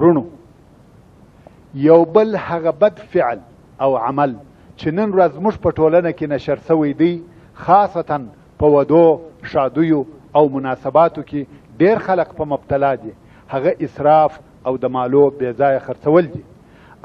ورونو، یو بل هغه بد فعل او عمل چې نن ورځ موږ په ټولنه کې نشر سوی دی، خاصتا په ودو، شادیو او مناسباتو کې ډیر خلق په مبتلا دي، هغه اسراف او د مالو بې ځایه خرڅول دي.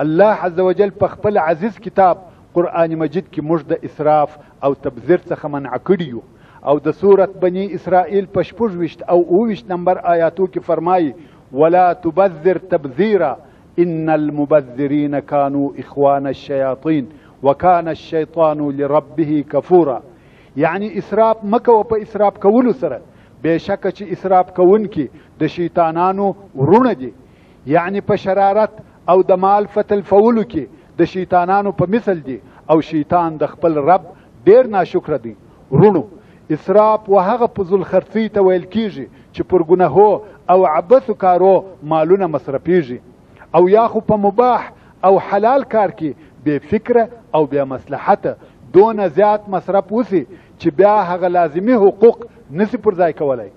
الله عز وجل په خپل عزیز کتاب قرآن مجید کې موږ د اسراف او تبذیر څخه منع کړي یو، او د سورت بنی اسرائیل په 26 او 28 نمبر آیاتو کې فرمایي ولا تبذر تبذیرا ان المبذرین كانوا اخوان الشیاطین وكان الشیطان لربه کفورا. یعنی اسراف مکو په اسراف کولو سره بېشکه چې اسراف کوونکي د شیطانانو ورونه دي، یعنی په شرارت او د مال فتلفولو کې د شیطانانو په مثل دي، او شیطان د خپل رب ډیر ناشکر دی. ورونو، اسراف وهغه په ذل خرڅی ته ویل کیږي چې پر ګناهو او عبثو کارو مالونه مصرفیږي، او یا خو په مباح او حلال کار کې بے فکره او بے مصلحته دونه زیات مصرف وسی چې بیا هغه لازمی حقوق نسی پر ځای کولای.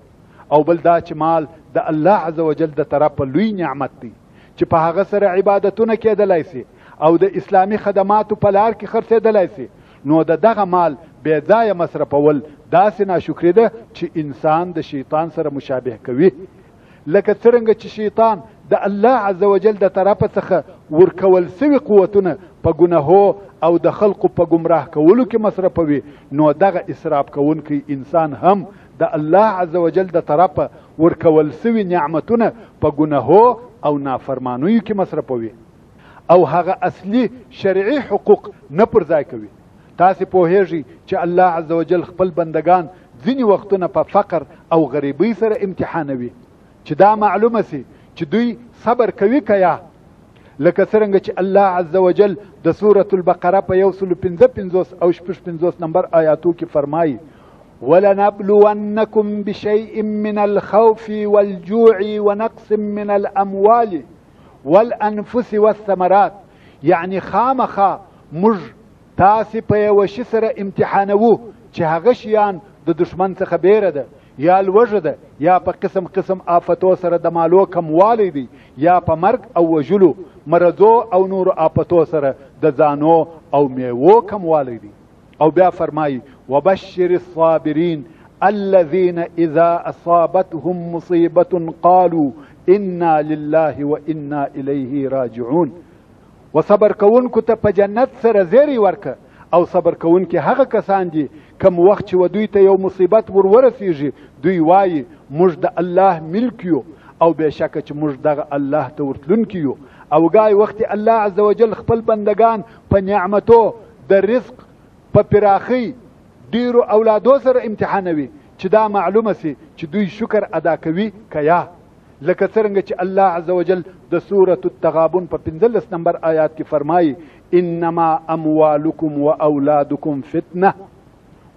او بل دا چې مال د الله عز وجل د طرفه لوی نعمت دی چې په هغه سره عبادتونه کېدلای سي او د اسلامي خدماتو په لار کې خرڅېدلای سي، نو دغه مال بې ځایه مصرفول داسې ناشکري ده چې انسان د شیطان سره مشابه کوي. لکه څرنګه چې شیطان د الله عز وجل د طرفه څخه ورکول سوي قوتونه په ګناهو او د خلقو په گمراه کولو کې مصرفوي، نو دغه اسراف کوونکی انسان هم د الله عز وجل د طرفه ورکول سوي نعمتونه په ګناهو او نافرمانیو کې مصرفوي، او هغه اصلي شرعي حقوق نه پر ځای کوي. تاسې پوهیږئ چې الله عز وجل خپل بندگان ځینې وختونه په فقر او غریبۍ سره امتحانوي، چې دا معلومه سي چې دوی صبر کوي که یا. لکه څرنګه چې الله عز وجل د سورة البقره په 155 او 56 نمبر آیاتو کې فرمایي ولنبلونکم بشیء من الخوف والجوع ونقص من الاموال والانفس والثمرات. یعنی خامخا موږ تاسې په یوه شي سره امتحانوو چې هغه شیان د دشمن څخه بیره ده، یا لوږه ده، یا په قسم قسم آفتو سره د مالو کموالی دی، یا په مرګ او وژلو، مرضو او نور آفتو سره د ځانو او میوو کموالی دی. او بیا فرمایي وبشر الصابرین الذين اذا اصابتهم مصیبة قالوا انا لله وانا الیه راجعون. و صبر کوونکو ته په جنت سره زیری ورکه، او صبر کوونکي هغه کسان دي کم وخت چې دوی ته یو مصیبت ورورسیږي دوی وایي موږ د الله ملک یو، او بېشکه چې موږ دغه الله ته ورتلونکي یو. او ګای وخت الله عز وجل خپل بندگان په نعمتو د رزق په پراخي ډیرو اولادو سره امتحانوي چې دا معلومه سي چې دوی شکر ادا کوي که یا. لکه څرنګه چې الله عز وجل د سورة التغابن په 15 نمبر آیات کې فرمایي انما اموالکم و اولادکم فتنه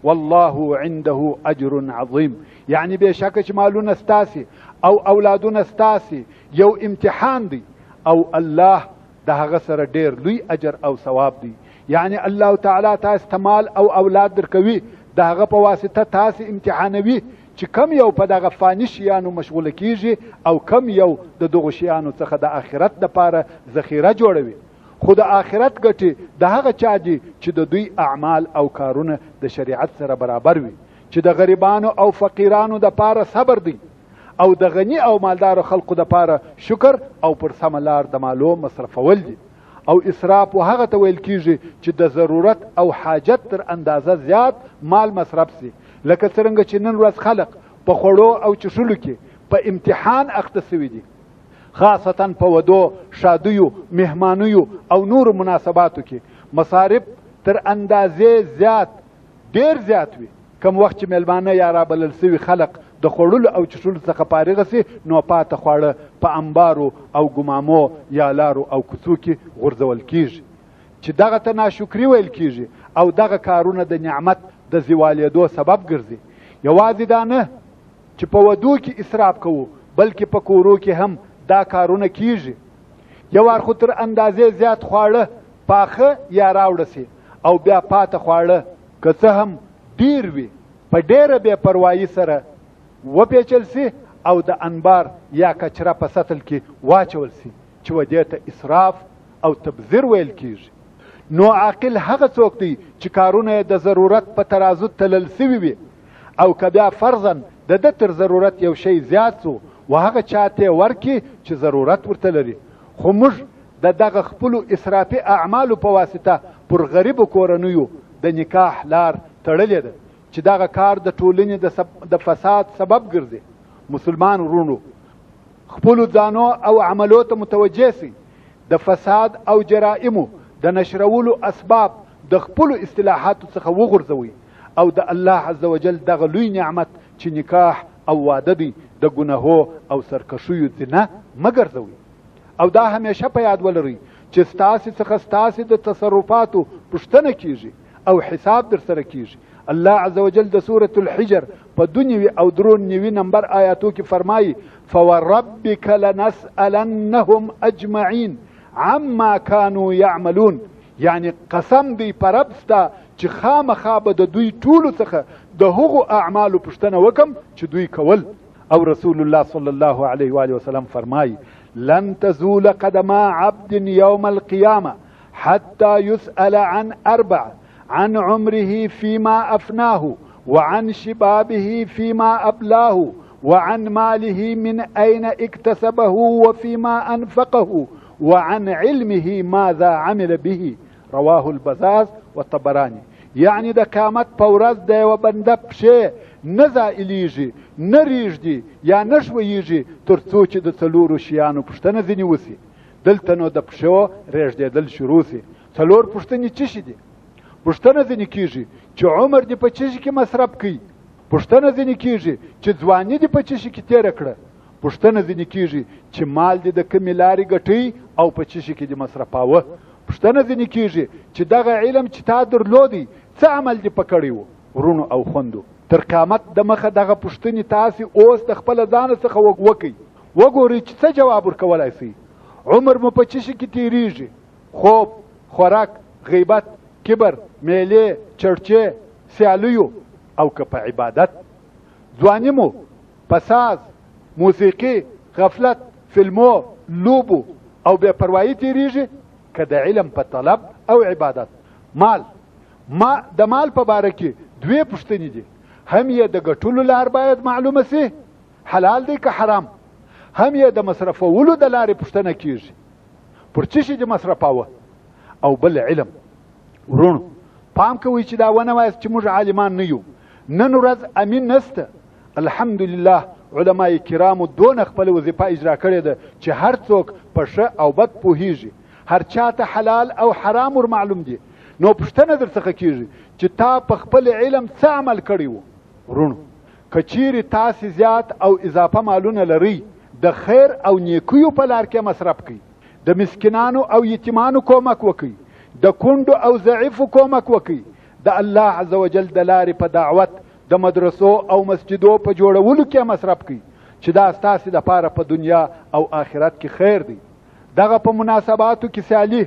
والله عنده اجر عظیم. یعنی بېشکه چې مالونه ستاسي او اولادونه ستاسي یو امتحان دی، او الله د هغه سره ډیر لوی اجر او ثواب دی. یعنی الله تعالی تاسو ته مال او اولاد درکوي، د هغه په واسطه تاسو امتحانوي چې کم یو په دغه فانی شیانو مشغوله کیږي او کم یو د دغه شیانو څخه د آخرت دپاره ذخیره جوړوي. خو د آخرت ګټې د هغه چا دي چې د دوی اعمال او کارونه د شریعت سره برابر وي، چې د غریبانو او فقیرانو دپاره صبر دی، او د غنی او مالدارو خلقو دپاره شکر او پر سمه لار د مالو مصرفول دي. او اسراف هغه ته ویل کیږي چې د ضرورت او حاجت تر اندازه زیات مال مصرف سي. لکه څرنګه چې نن ورځ خلق په خوړو او چښلو کې په امتحان اخته سوي دي، خاصتا په ودو، شادیو، مهمانیو او نور مناسباتو کې مصارف تر اندازې زیات ډیر زیات وي. کم وخت چې میلمانه یا رابلل سوي خلق د خوړلو او چښلو څخه فارغ سي، نو پاته خواړه په انبارو او ګمامو یا لارو او کوڅو کې غورځول کیږي، چې دغه ته ناشکري ویل کیږي، او دغه کارونه د نعمت د زوالیدو سبب ګرځي. یوازې دا نه چې په ودو کې اسراف کوو، بلکې په کورو کې هم دا کارونه کیږي. یو وار خو تر اندازې زیات خواړه پاخه یا راوړه سي، او بیا پاته خواړه که څه هم ډیر وي په ډیره بې پروایي سره وپیچل سي او د انبار یا کچره په سطل کې واچول سي. چې ودې ته اسراف او تبذیر ویل کیږي. نو عاقل هغه څوک دی چې کارونه د ضرورت په ترازو تلل سوي وي او که بیا فرضاً د ده تر ضرورت یو شی زیات سو و هغه چاته ورکي چې ضرورت ورته لري. خو موږ د دغه خپلو اسرافي اعمالو په واسطه پر غریبو کورنیو د نکاح لار تړلې ده چې دغه کار د ټولنې د فساد سبب ګرځي. مسلمان ورونو خپلو ځانو او عملو ته متوجه سي. د فساد او جرائمو د نشرولو اسباب د خپلو اصطلاحاتو څخه وغورځوي او د الله عز وجل دغه لوی نعمت چې نکاح او واده دی د ګناهو او سرکشیو ځینه مه ګرځوي. او دا همیشه په یاد ولرئ چې ستاسې څخه ستاسې د تصرفاتو پوښتنه کیږي او حساب در سره کیږي. الله عز وجل د سورة الحجر په 92 او 93 نمبر آیاتو کې فرمایي فوربک لنسألنهم اجمعین عما كانوا يعملون، یعنی قسم دی پر رب ستا چې خامخا به د دوی ټولو څخه د هغو اعمالو پوښتنه وکم چې دوی کول. او رسول الله صلی الله علیه و آله وسلم فرمایي لن تزول قدما عبد يوم القيامة حتى يسأل عن 4: عن عمره فيما أفناه، وعن شبابه فيما أبلاه، وعن ماله من أين اكتسبه وفيما أنفقه، وعن علمه ماذا عمل به. رواه البزاز والطبراني. یعنی د قیامت په ورځ د یوه بنده پښې نه زایلیږي نه ریږدي یا نه ښویږي تر څو چې د څلورو شیانو پوښتنه ځینې وسي. دلته نو د پښو ریږدېدل شروع سي. څلور پوښتنې څه شي دي؟ پوښتنه ځینې کیږي چې عمر دې په څه شي کې مصرف کړي. پوښتنه ځینې کیږي چې ځواني دې په څه شي کې تېره کړه. پوښتنه ځینې کیږي چې مال دې د کومې لارې ګټئ او په څه شي کې دې مصرفاوه. پوښتنه ځینې کیږي چې دغه علم چې تا درلودی څه عمل دې په کړی و. ورونو او خوندو تر قیامت د مخه دغه پوښتنې تاسې اوس د خپله ځانه څخه وکئ. وګورئ چې څه جواب ورکولی سئ. عمر مو په څه شي کې تېرېږي؟ خوب، خوراک، غیبت، کبر، میلې، چړچې، سیالیو او که په عبادت. ځواني مو په ساز، موسیقي، غفلت، فلمو، لوبو او بې پروایي تېرېږي که د علم په طلب او عبادت. ما د مال په باره کې دوې پوښتنې دي. هم یې د ګټلو لار باید معلومه سي، حلال دی که حرام. هم یې د مصرفولو د لارې پوښتنه کیږي، پر څه شي دې مصرفاوه. او بل علم. ورونو پام کوئ چې دا ونه وایاست چې موږ عالمان نه یو. نن ورځ امین نسته. الحمدلله علماء کرامو دونه خپله وظیفه اجرا کړې ده چې هر څوک په ښه او بد پوهیږي. هر چاته حلال او حرام ور معلوم دي. نو پوښتنه در څخه کیږي چې تا په خپل علم څه عمل کړی و. ورونو که چیرې تاسې زیات او اضافه مالونه لرئ د خیر او نیکیو په لار کې مصرف کړئ. د مسکینانو او یتیمانو کومک وکړئ. د کونډو او ضعیفو کومک وکړئ. د الله عز وجل د لارې په دعوت، د مدرسو او مسجدو په جوړولو کې مصرف کړئ چې دا ستاسې دپاره په دنیا او آخرت کې خیر دی. دغه په مناسباتو کې سیالي،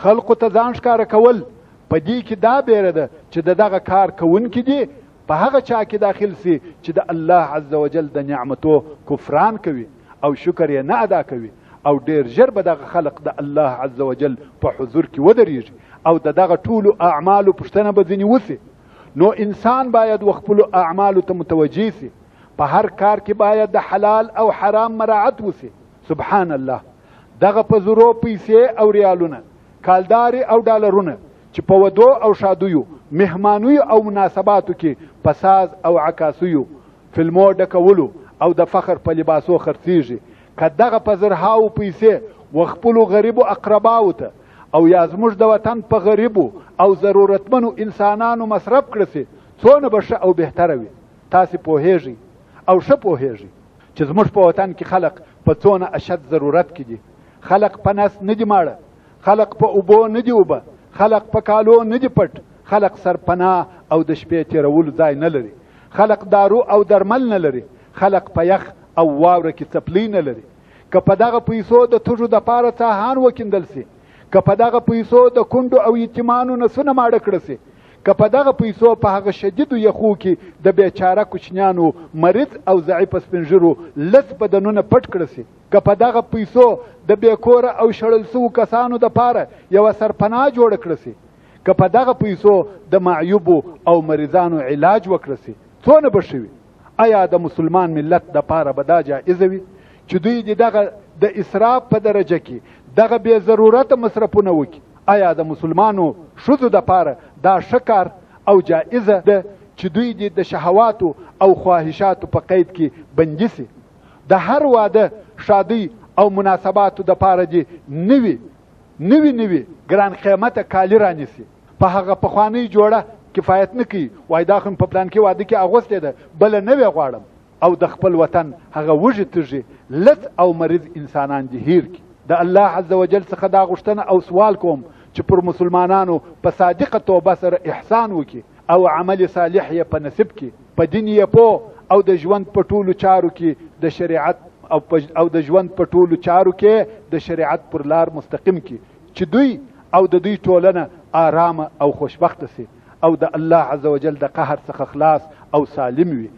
خلقو ته ځان ښکاره کول، په دې کې دا بیره ده چې دغه کار کوونکي دي په هغه چا کې داخل سي چې د الله عز وجل د نعمتو کفران کوي او شکر یې نه ادا کوي. او ډیر ژر به دغه خلق د الله عز وجل په حضور کې ودرېږي او دغه ټولو اعمالو پوښتنه به ځینې وسي. نو انسان باید خپلو اعمالو ته متوجه سي. په هر کار کې باید د حلال او حرام مراعات وسي. سبحان الله. دغه په زرو پیسې او ریالونه، کالداري او ډالرونه چې په ودو او شادیو، مهمانیو او مناسباتو کې په ساز او عکاسیو، فلمو ډکولو او د فخر په لباسو خرڅیږي، که دغه په زرهاو پیسې وخپلو غریبو اقرباو ته او یا زموږ د وطن په غریبو او ضرورتمنو انسانانو مصرف کړه سي، څونه به ښه او بهتره وي. تاسې پوهیږئ او ښه پوهیږئ چې زموږ په وطن کې خلق په څونه اشد ضرورت کې دي. خلق په نس نه دي ماړه، خلق په اوبو نه دي اوبه، خلق په کالو نه دي پټ، خلق سرپناه او د شپې تېرولو ځای نه لري، خلق دارو او درمل نه لري، خلق په یخ او واوره کې څپلۍ نه لري. که په دغه پیسو د تږو دپاره څاهان وکیندل سي، که په دغه پیسو د کونډو او یتیمانو نسونه ماړه کړه سي، که په دغه پیسو په هغه شدیدو یخو کې د بیچاره کوچنیانو مریض او ضعیفه سپین ږیرو لس بدنونه پټ کړه سي، که په دغه پیسو د بېکوره او شړل سوو کسانو دپاره یوه سرپناه جوړه کړه سي، که په دغه پیسو د معیوبو او مریضانو علاج وکړه سي، څونه به ښه وي؟ آیا د مسلمان ملت دپاره به دا جایزه وي چې دوی دغه د اسراف په درجه کې دغه بې ضرورته مصرفونه وکړي؟ آیا د مسلمانو ښځو دپاره دا ښه کار او جایزه ده چې دوی د شهواتو او خواهشاتو په قید کې بندي سي؟ د هر واده، شادی او مناسباتو دپاره دې نوي ګران قیمته کالي رانیسي، په هغه پخوانۍ جوړه کفایت نه کوي، وایي دا خو په پلان کې واده کې اغوستې ده، بله نوې غواړم، او د خپل وطن هغه وږې تږې لڅ او مریض انسانان دې هیر کړي. د الله عز وجل څخه دا غوښتنه او سوال کوم چې پر مسلمانانو په صادقه توبه سره احسان وکړي او عمل صالح یې په نصیب کړي، په دین یې پوه او د ژوند په ټولو چارو کې د شریعت او د ژوند په ټولو چارو کې د شریعت پر لار مستقیم کړي، چې دوی او د دوی ټولنه آرامه او خوشبخته سي او د الله عز وجل د قهر څخه خلاص او سالم وي.